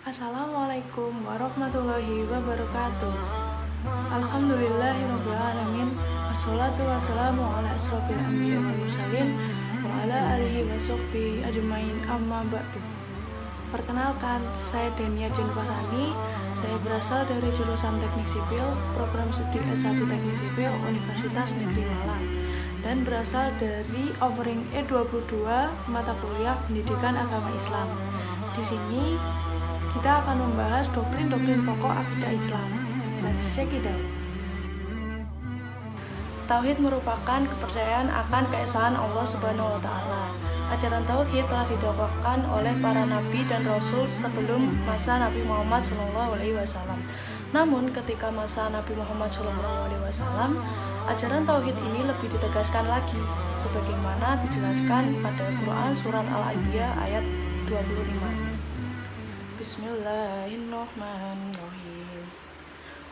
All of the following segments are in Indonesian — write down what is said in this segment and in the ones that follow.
Assalamualaikum warahmatullahi wabarakatuh. Alhamdulillahirrabbilalamin. Wassalatu wassalamu ala asrofil anbiya wal mursalin wa ala alihi wa sahbihi ajmain amma ba'du. Perkenalkan, saya Denia Din Farhani. Saya berasal dari jurusan Teknik Sipil, program studi S1 Teknik Sipil Universitas Negeri Malang, dan berasal dari offering E22 mata kuliah Pendidikan Agama Islam. Di sini kita akan membahas doktrin-doktrin pokok akidah Islam. Let's check it out. Tauhid merupakan kepercayaan akan keesaan Allah Subhanahu wa Ta'ala. Ajaran tauhid telah didakwakan oleh para nabi dan rasul sebelum masa Nabi Muhammad SAW. Namun, ketika masa Nabi Muhammad SAW, ajaran tauhid ini lebih ditegaskan lagi, sebagaimana dijelaskan pada Quran Surat Al-Anbiya ayat 25. Bismillahirrahmanirrahim.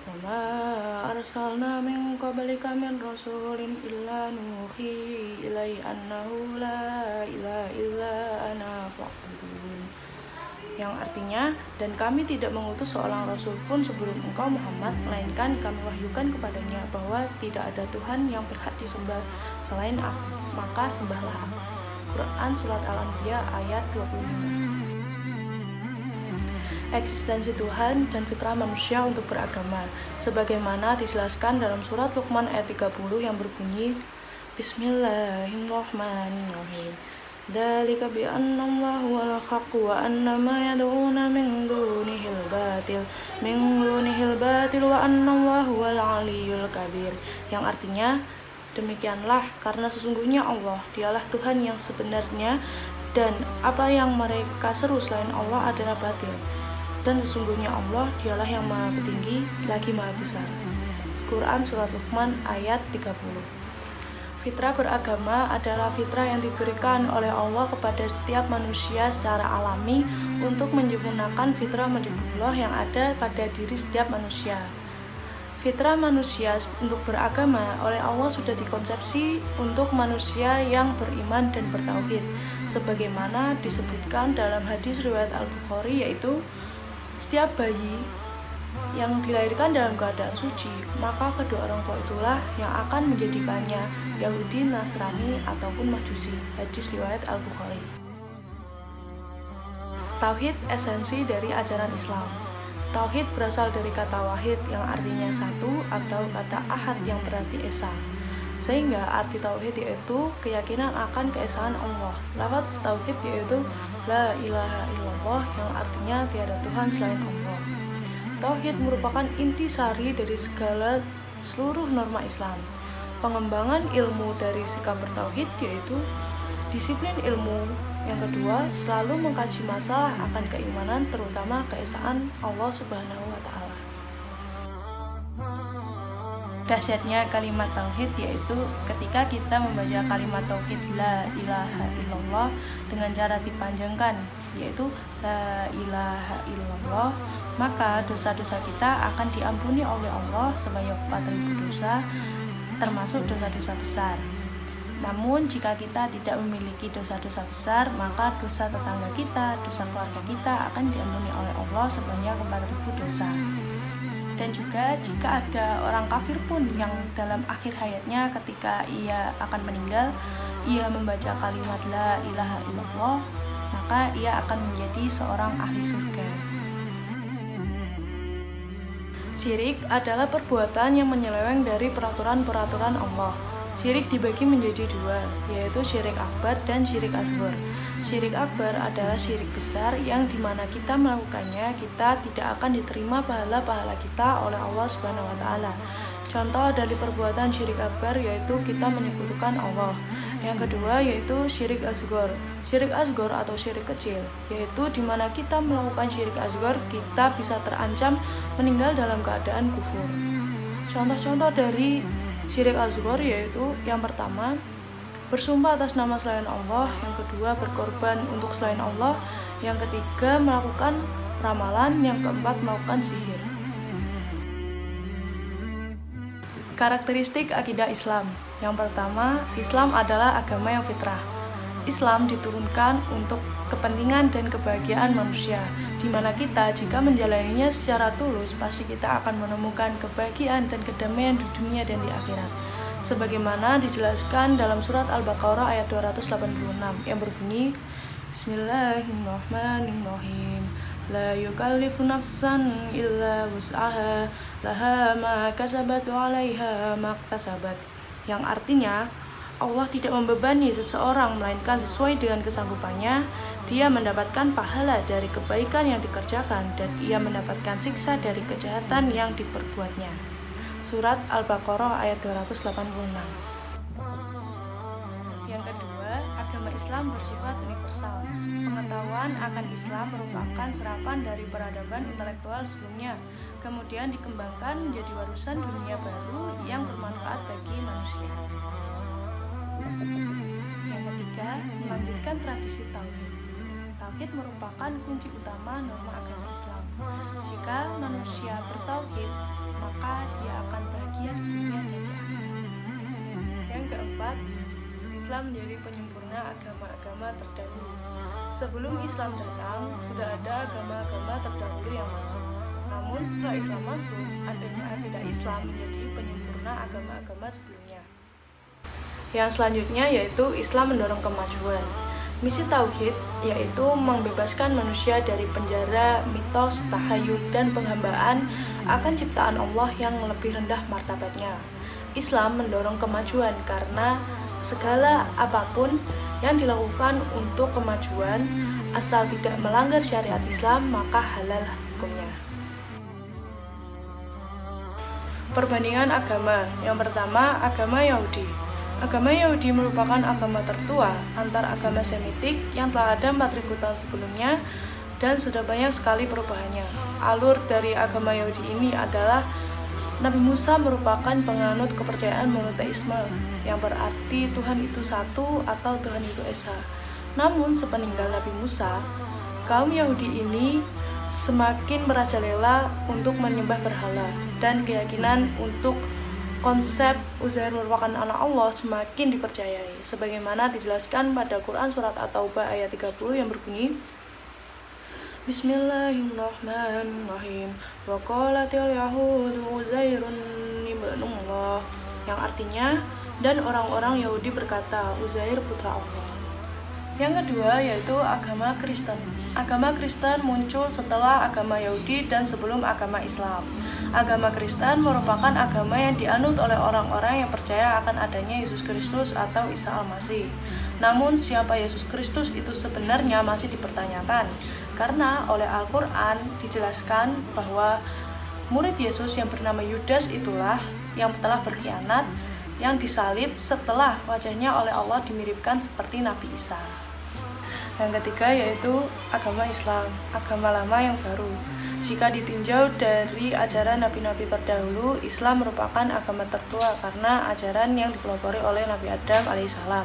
Wa ma arsalna min qablika min rasulin illa nuhi ilaihi annahu la ilaha illa ana fa'budun. Yang artinya, dan kami tidak mengutus seorang rasul pun sebelum engkau Muhammad, melainkan kami wahyukan kepadanya bahwa tidak ada Tuhan yang berhak disembah selain aku, maka sembahlah aku. Quran Surat Al-Anbiya ayat 25. Eksistensi Tuhan dan fitrah manusia untuk beragama, sebagaimana dijelaskan dalam surat Luqman ayat 30 yang berbunyi Bismillahirrahmanirrahim. Dzalika bi annallaha huwal haqq wa anna ma yad'una min dunihil batil wa annallaha huwal aliyyul kabir. Yang artinya, demikianlah karena sesungguhnya Allah dialah Tuhan yang sebenarnya, dan apa yang mereka seru selain Allah adalah batil. Dan sesungguhnya Allah dialah yang maha tinggi lagi maha besar. Quran Surat Luqman ayat 30. Fitrah beragama adalah fitrah yang diberikan oleh Allah kepada setiap manusia secara alami untuk menyempurnakan fitrah madhubullah yang ada pada diri setiap manusia. Fitrah manusia untuk beragama oleh Allah sudah dikonsepsi untuk manusia yang beriman dan bertauhid, sebagaimana disebutkan dalam hadis riwayat Al-Bukhari, yaitu setiap bayi yang dilahirkan dalam keadaan suci, maka kedua orang tua itulah yang akan menjadikannya Yahudi, Nasrani, ataupun Majusi. Hadis riwayat Al-Bukhari. Tauhid esensi dari ajaran Islam. Tauhid berasal dari kata wahid yang artinya satu, atau kata ahad yang berarti esa. Sehingga arti tauhid yaitu keyakinan akan keesaan Allah. Lafaz tauhid yaitu la ilaha illallah yang artinya tiada Tuhan selain Allah. Tauhid merupakan intisari dari seluruh norma Islam. Pengembangan ilmu dari sikap bertauhid yaitu disiplin ilmu. Yang kedua, selalu mengkaji masalah akan keimanan, terutama keesaan Allah Subhanahu wa Ta'ala. Dahsyatnya kalimat tauhid yaitu ketika kita membaca kalimat tauhid la ilaha illallah dengan cara dipanjangkan, yaitu la ilaha illallah, maka dosa-dosa kita akan diampuni oleh Allah sebanyak 4.000 dosa, termasuk dosa-dosa besar. Namun jika kita tidak memiliki dosa-dosa besar, maka dosa tetangga kita, dosa keluarga kita akan diampuni oleh Allah sebanyak 4.000 dosa. Dan juga jika ada orang kafir pun yang dalam akhir hayatnya ketika ia akan meninggal, ia membaca kalimat la ilaha illallah, maka ia akan menjadi seorang ahli surga. Syirik adalah perbuatan yang menyeleweng dari peraturan-peraturan Allah. Syirik dibagi menjadi dua, yaitu syirik akbar dan syirik asghar. Syirik akbar adalah syirik besar yang dimana kita melakukannya, kita tidak akan diterima pahala-pahala kita oleh Allah Subhanahu wa Ta'ala. Contoh dari perbuatan syirik akbar yaitu kita menyekutukan Allah. Yang kedua yaitu syirik asghar. Syirik asghar atau syirik kecil, yaitu dimana kita melakukan syirik asghar, kita bisa terancam meninggal dalam keadaan kufur. Contoh-contoh dari syirik asghar yaitu yang pertama, bersumpah atas nama selain Allah, yang kedua berkorban untuk selain Allah, yang ketiga melakukan ramalan, yang keempat melakukan sihir. Karakteristik akidah Islam. Yang pertama, Islam adalah agama yang fitrah. Islam diturunkan untuk kepentingan dan kebahagiaan manusia, di mana kita jika menjalaninya secara tulus, pasti kita akan menemukan kebahagiaan dan kedamaian di dunia dan di akhirat. Sebagaimana dijelaskan dalam surat Al-Baqarah ayat 286 yang berbunyi, Bismillahirrahmanirrahim. La yukallifu nafsan illa wus'aha, laha ma kasabat wa 'alaiha ma iktasabat. Yang artinya, Allah tidak membebani seseorang melainkan sesuai dengan kesanggupannya. Dia mendapatkan pahala dari kebaikan yang dikerjakan dan ia mendapatkan siksa dari kejahatan yang diperbuatnya. Surat Al-Baqarah ayat 286. Yang kedua, agama Islam bersifat universal. Pengetahuan akan Islam merupakan serapan dari peradaban intelektual sebelumnya, kemudian dikembangkan menjadi warisan dunia baru yang bermanfaat bagi manusia. Yang ketiga, melanjutkan tradisi tauhid. Tauhid merupakan kunci utama norma agama Islam. Jika manusia bertauhid, maka dia akan bahagia di dunia dan di akhirat. Yang keempat, Islam menjadi penyempurna agama-agama terdahulu. Sebelum Islam datang, sudah ada agama-agama terdahulu yang masuk. Namun setelah Islam masuk, adanya akidah Islam menjadi penyempurna agama-agama sebelumnya. Yang selanjutnya yaitu Islam mendorong kemajuan. Misi tauhid yaitu membebaskan manusia dari penjara, mitos, tahayul, dan penghambaan akan ciptaan Allah yang lebih rendah martabatnya. Islam mendorong kemajuan karena segala apapun yang dilakukan untuk kemajuan asal tidak melanggar syariat Islam maka halal hukumnya. Perbandingan agama. Yang pertama, agama Yahudi. Agama Yahudi merupakan agama tertua antara agama Semitik yang telah ada 4.000 tahun sebelumnya dan sudah banyak sekali perubahannya. Alur dari agama Yahudi ini adalah Nabi Musa merupakan penganut kepercayaan monoteisme, yang berarti Tuhan itu satu atau Tuhan itu esa. Namun sepeninggal Nabi Musa, kaum Yahudi ini semakin merajalela untuk menyembah berhala dan keyakinan untuk konsep Uzair merupakan anak Allah semakin dipercayai, sebagaimana dijelaskan pada Quran surat At-Taubah ayat 30 yang berbunyi, Bismillahirrahmanirrahim. Wa qalatil yahudu Uzairun ibnullah. Yang artinya, dan orang-orang Yahudi berkata, Uzair putra Allah. Yang kedua yaitu agama Kristen. Agama Kristen muncul setelah agama Yahudi dan sebelum agama Islam. Agama Kristen merupakan agama yang dianut oleh orang-orang yang percaya akan adanya Yesus Kristus atau Isa Al-Masih. Namun siapa Yesus Kristus itu sebenarnya masih dipertanyakan, karena oleh Al-Quran dijelaskan bahwa murid Yesus yang bernama Yudas itulah yang telah berkhianat, yang disalib setelah wajahnya oleh Allah dimiripkan seperti Nabi Isa. Yang ketiga yaitu agama Islam, agama lama yang baru. Jika ditinjau dari ajaran nabi-nabi terdahulu, Islam merupakan agama tertua karena ajaran yang dipelopori oleh Nabi Adam alaihissalam.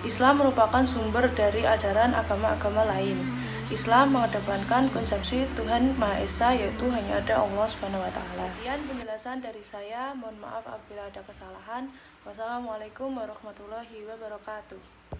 Islam merupakan sumber dari ajaran agama-agama lain. Islam mengedepankan konsepsi Tuhan Maha Esa, yaitu hanya ada Allah Subhanahu wa Ta'ala. Sekian penjelasan dari saya, mohon maaf apabila ada kesalahan. Wassalamualaikum warahmatullahi wabarakatuh.